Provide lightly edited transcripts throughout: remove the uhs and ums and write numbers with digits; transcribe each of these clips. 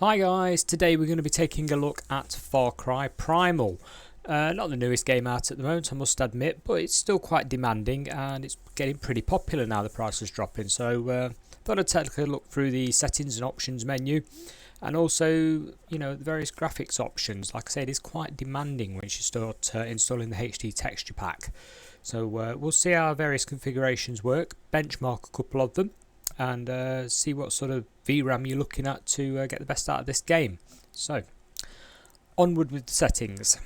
Hi guys, today we're going to be taking a look at Farcry Primal. Not the newest game out at the moment, I must admit, but it's still quite demanding and it's getting pretty popular now the price is dropping. So thought I'd take a look through the settings and options menu and also, the various graphics options. Like I said, it's quite demanding once you start installing the HD texture pack. So we'll see how various configurations work, benchmark a couple of them, and see what sort of VRAM you're looking at to get the best out of this game. So, onward with the settings.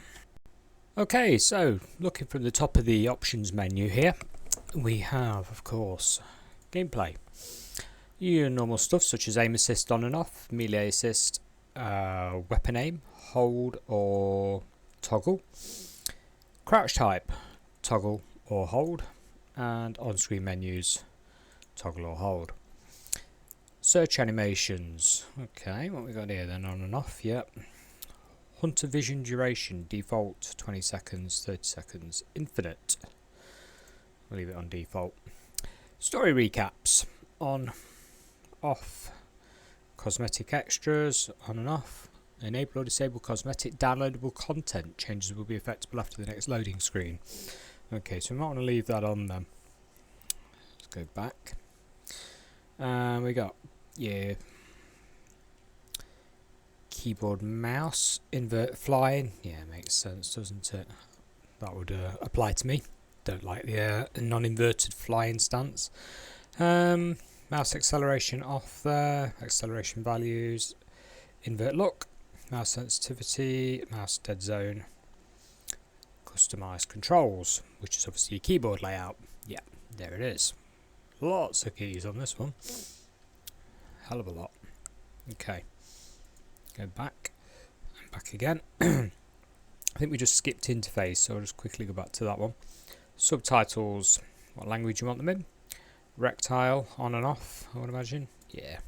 Okay, so looking from the top of the options menu here, we have, of course, gameplay. Your normal stuff such as aim assist on and off, melee assist, weapon aim, hold or toggle, crouch type, toggle or hold, and on-screen menus, toggle or hold. Search animations. Okay, what we got here then? On and off. Yep. Hunter vision duration default 20 seconds, 30 seconds, infinite. We'll leave it on default. Story recaps on, off. Cosmetic extras on and off. Enable or disable cosmetic downloadable content. Changes will be effectable after the next loading screen. Okay, so we might want to leave that on then. Let's go back. We got keyboard mouse invert flying. Yeah, makes sense, doesn't it? That would apply to me. Don't like the non-inverted flying stance. Mouse acceleration off there. Acceleration values. Invert look. Mouse sensitivity. Mouse dead zone. Customize controls, which is obviously your keyboard layout. Yeah, there it is. Lots of keys on this one. Hell of a lot. Okay. Go back. And back again. I think we just skipped interface, so I'll just quickly go back to that one. Subtitles. What language you want them in? Rectile on and off, I would imagine. Yeah.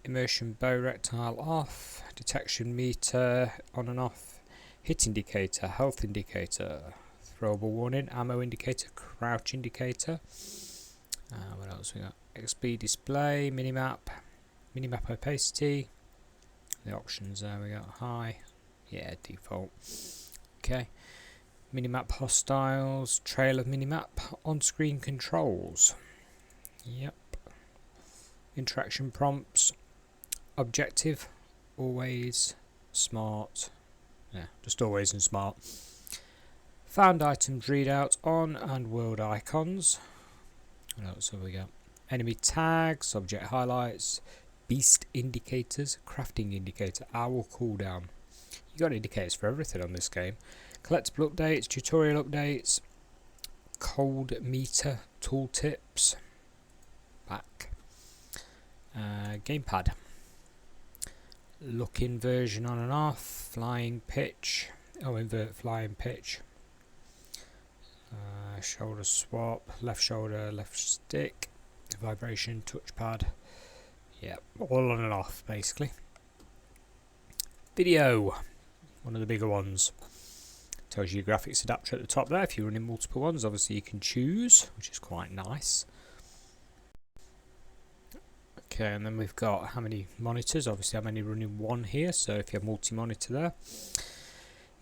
Immersion bow rectile off. Detection meter on and off. Hit indicator. Health indicator. Throwable warning. Ammo indicator. Crouch indicator. What else we got? XP display, minimap opacity. The options there we got high, yeah, default. Okay, minimap hostiles, trail of minimap, on-screen controls. Yep. Interaction prompts, objective, always, smart. Yeah, just always and smart. Found items readout on and world icons. What else have we got? Enemy tags, object highlights, beast indicators, crafting indicator, owl cooldown. You got indicators for everything on this game. Collectible updates, tutorial updates, cold meter, tooltips, back, gamepad, look inversion on and off, flying pitch, invert flying pitch. Shoulder swap, left shoulder, left stick, vibration, touchpad. Yeah, all on and off basically. Video, one of the bigger ones. Tells you your graphics adapter at the top there. If you're running multiple ones, obviously you can choose, which is quite nice. Okay, and then we've got how many monitors. Obviously I'm only running one here, so if you have multi-monitor there.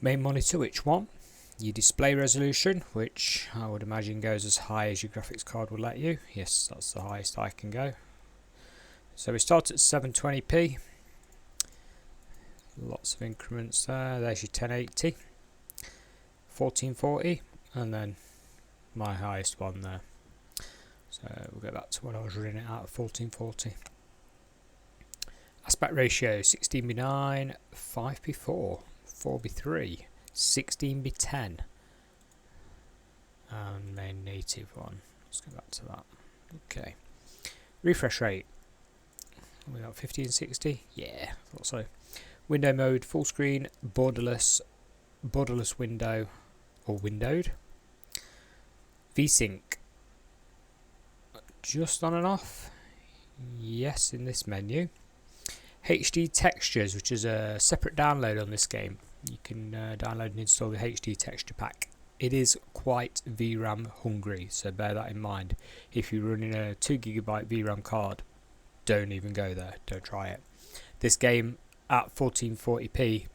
Main monitor, which one? Your display resolution, which I would imagine goes as high as your graphics card will let you. Yes, that's the highest I can go. So we start at 720p. Lots of increments there. There's your 1080, 1440, and then my highest one there. So we'll go back to when I was running it out of 1440. Aspect ratio 16:9, 5:4, 4:3. 16:10 and main native one. Let's go back to that. Okay, refresh rate, we got 50 and 60. Yeah, thought so. Window mode, full screen, borderless window or windowed. VSync, just on and off. Yes, in this menu. HD textures, which is a separate download on this game. You can download and install the HD texture pack. It is quite VRAM hungry, so bear that in mind. If you're running a 2GB VRAM card, don't even go there, don't try it. this game at 1440p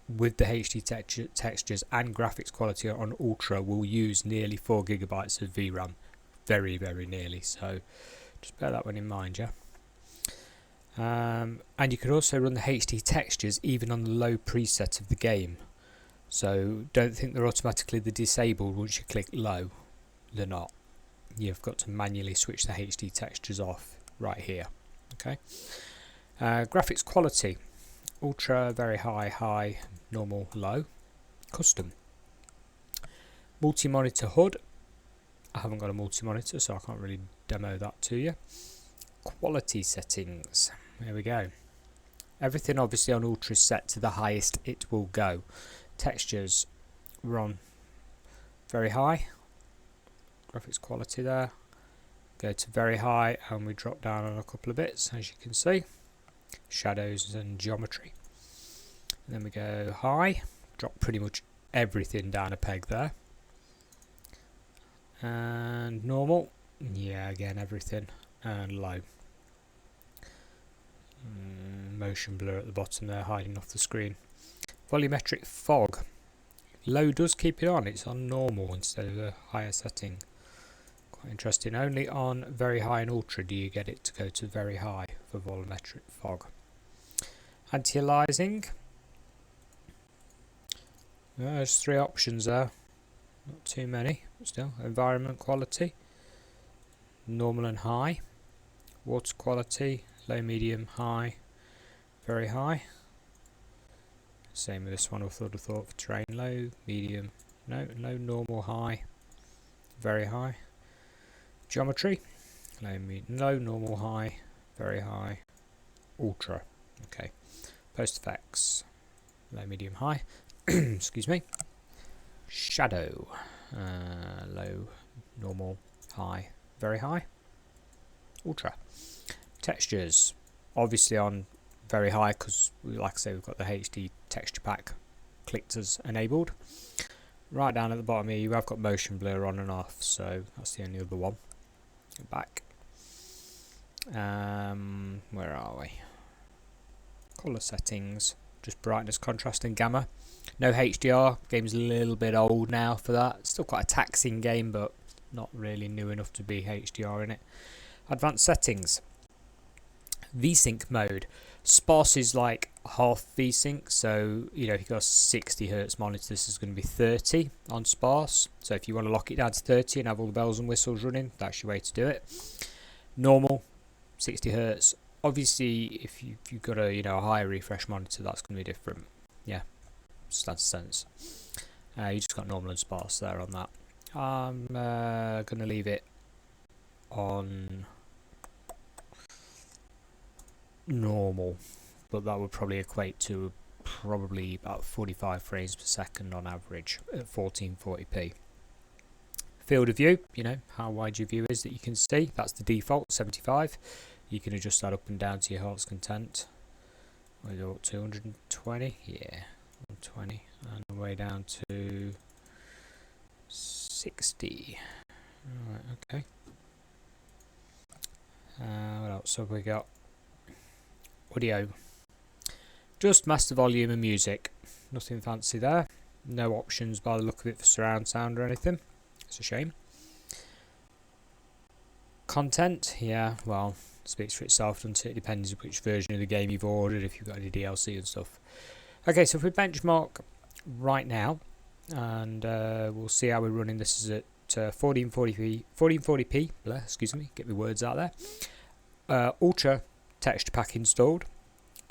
with the HD textures and graphics quality on Ultra will use nearly 4 gigabytes of VRAM. Very, very nearly. So just bear that one in mind, yeah. And you can also run the HD textures even on the low preset of the game. So don't think they're automatically disabled once you click low. They're not. You've got to manually switch the HD textures off right here. Okay. Graphics quality. Ultra, very high, high, normal, low, custom. Multi-monitor HUD. I haven't got a multi-monitor, so I can't really demo that to you. Quality settings. There we go. Everything obviously on Ultra is set to the highest it will go. Textures we're on very high. Graphics quality there. Go to very high and we drop down on a couple of bits, as you can see. Shadows and geometry. And then we go high. Drop pretty much everything down a peg there. And normal. Yeah, again everything. And low. Motion blur at the bottom there, hiding off the screen. Volumetric fog. Low does keep it on. It's on normal instead of a higher setting. Quite interesting. Only on very high and ultra do you get it to go to very high for volumetric fog. Anti-aliasing. There's 3 options there. Not too many, but still. Environment quality. Normal and high. Water quality. Low, medium, high. Very high. Same with this one. I thought for terrain. Low, medium, no, low, normal, high, very high. Geometry. Low, normal, high, very high, ultra. Okay. Post effects. Low, medium, high. Excuse me. Shadow. Low, normal, high, very high, ultra. Textures. Obviously on very high because, like I say, we've got the HD texture pack clicked as enabled. Right down at the bottom here, you have got motion blur on and off, so that's the only other one. Go back. Where are we? Color settings, just brightness, contrast, and gamma. No HDR. Game's a little bit old now for that. It's still quite a taxing game, but not really new enough to be HDR in it. Advanced settings. VSync mode. Sparse is like half VSync, so you know if you've got a 60 Hz monitor, this is going to be 30 on sparse. So if you want to lock it down to 30 and have all the bells and whistles running, that's your way to do it. Normal, 60 Hz. Obviously, if you've got a a higher refresh monitor, that's going to be different. Yeah, stands sense. You just got normal and sparse there on that. I'm going to leave it on normal, but that would probably equate to probably about 45 frames per second on average at 1440p. Field of view, how wide your view is that you can see, that's the default 75. You can adjust that up and down to your heart's content. We're up to 120, yeah, 120, and the way down to 60. Right, okay. What else have we got? Audio. Just master volume and music. Nothing fancy there. No options by the look of it for surround sound or anything. It's a shame. Content, yeah, well, speaks for itself, doesn't it? It depends which version of the game you've ordered, if you've got any DLC and stuff. Okay, so if we benchmark right now, and we'll see how we're running. This is at 1440p, excuse me, get my words out there. Ultra texture pack installed,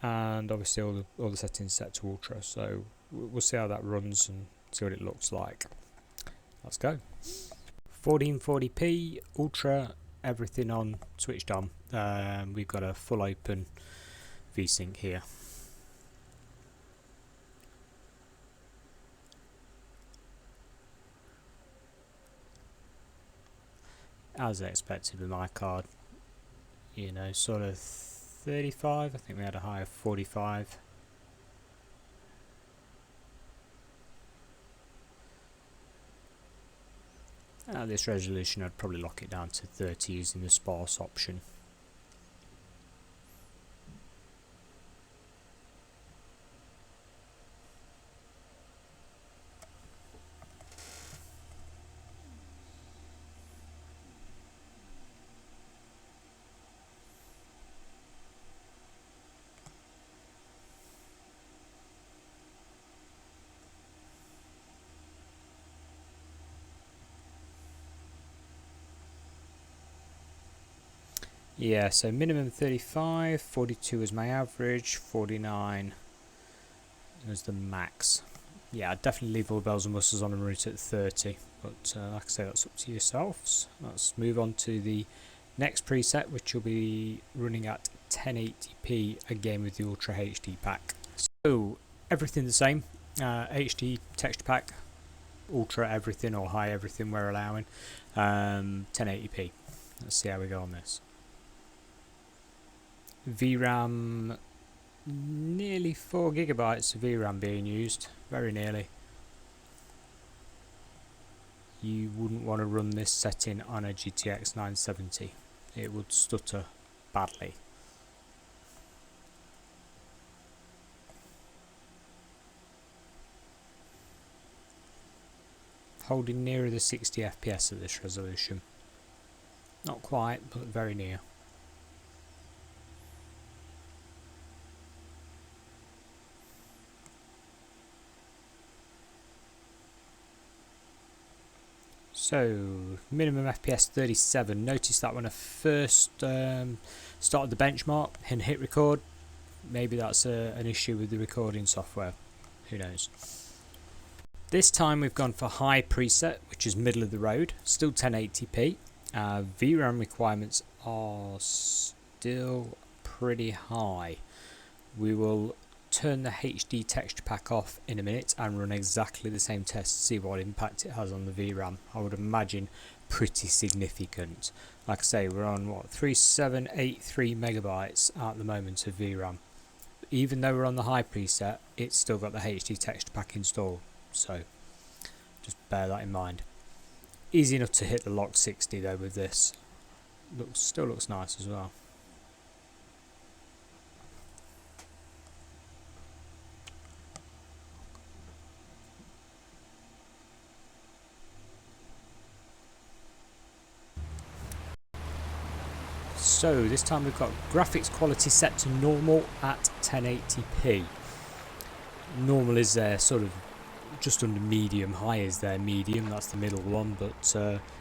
and obviously all the settings set to ultra, so we'll see how that runs and see what it looks like. Let's go. 1440p ultra, everything on, switched on. We've got a full open VSync here. As expected with my card, sort of 35. I think we had a high of 45. At this resolution, I'd probably lock it down to 30 using the sparse option. Yeah, so minimum 35, 42 is my average, 49 is the max. Yeah, I'd definitely leave all the bells and whistles on and run it at 30, but like I say, that's up to yourselves. Let's move on to the next preset, which will be running at 1080p again with the Ultra HD pack. So everything the same, HD texture pack, Ultra everything or high everything we're allowing, 1080p. Let's see how we go on this. VRAM, nearly 4 gigabytes of VRAM being used, very nearly. You wouldn't want to run this setting on a GTX 970, it would stutter badly. Holding nearer the 60 FPS at this resolution. Not quite, but very near. So, minimum FPS 37. Notice that when I first started the benchmark and hit record, maybe that's an issue with the recording software. Who knows? This time we've gone for high preset, which is middle of the road, still 1080p. VRAM requirements are still pretty high. We will turn the HD texture pack off in a minute and run exactly the same test to see what impact it has on the VRAM. I would imagine pretty significant. Like I say, we're on what, 3783 megabytes at the moment of VRAM. Even though we're on the high preset, it's still got the HD texture pack installed, so just bear that in mind. Easy enough to hit the lock 60 though with this. Still looks nice as well. So this time we've got graphics quality set to normal at 1080p. Normal is there sort of just under medium, high is there medium, that's the middle one, but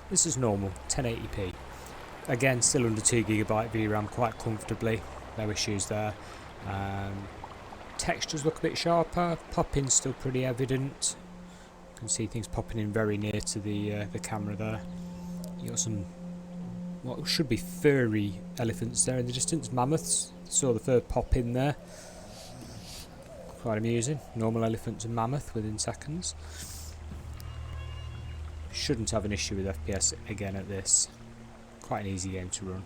this is normal, 1080p. Again, still under 2GB VRAM quite comfortably, no issues there. Textures look a bit sharper, popping's still pretty evident. You can see things popping in very near to the camera there. You got some what should be furry elephants there in the distance, mammoths. Saw the fur pop in there. Quite amusing. Normal elephant to mammoth within seconds. Shouldn't have an issue with FPS again at this. Quite an easy game to run.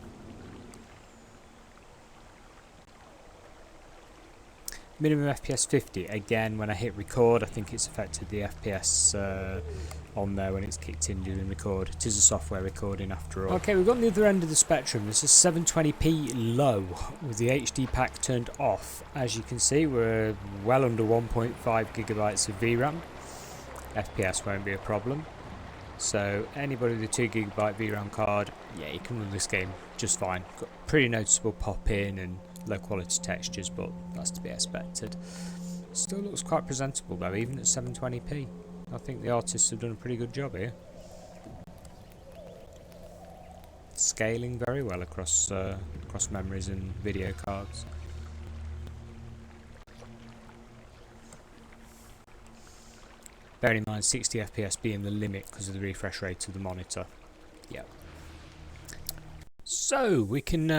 Minimum FPS 50. Again, when I hit record, I think it's affected the FPS on there when it's kicked in during record. It is a software recording after all. Okay, we've got the other end of the spectrum. This is 720p low with the HD pack turned off. As you can see, we're well under 1.5 gigabytes of VRAM. FPS won't be a problem. So anybody with a 2GB VRAM card, yeah, you can run this game just fine. Got pretty noticeable pop in and low quality textures, but that's to be expected. Still looks quite presentable though, even at 720p. I think the artists have done a pretty good job here. Scaling very well across memories and video cards. Bearing in mind 60 FPS being the limit because of the refresh rate of the monitor. Yep. So we can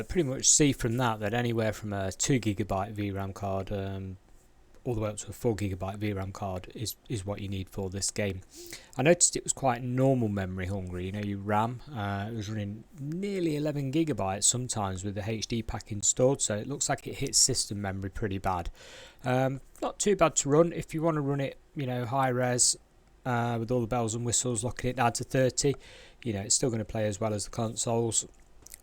pretty much see from that anywhere from a 2GB VRAM card all the way up to a 4GB VRAM card is what you need for this game. I noticed it was quite normal memory hungry. You know, your RAM it was running nearly 11GB sometimes with the HD pack installed, so it looks like it hits system memory pretty bad. Not too bad to run if you want to run it, you know, high res with all the bells and whistles, locking it down to 30. You know, it's still going to play as well as the consoles,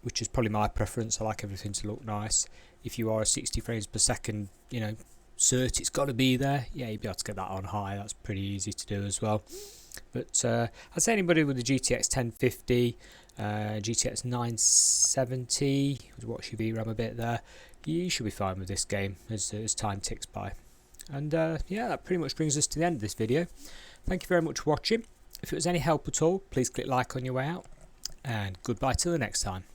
which is probably my preference. I like everything to look nice. If you are a 60 frames per second, you know, cert, it's got to be there. Yeah, you'll be able to get that on high. That's pretty easy to do as well. But I'd say anybody with a GTX 1050, GTX 970, watch your VRAM a bit there, you should be fine with this game as time ticks by. And yeah, that pretty much brings us to the end of this video. Thank you very much for watching. If it was any help at all, please click like on your way out. And goodbye till the next time.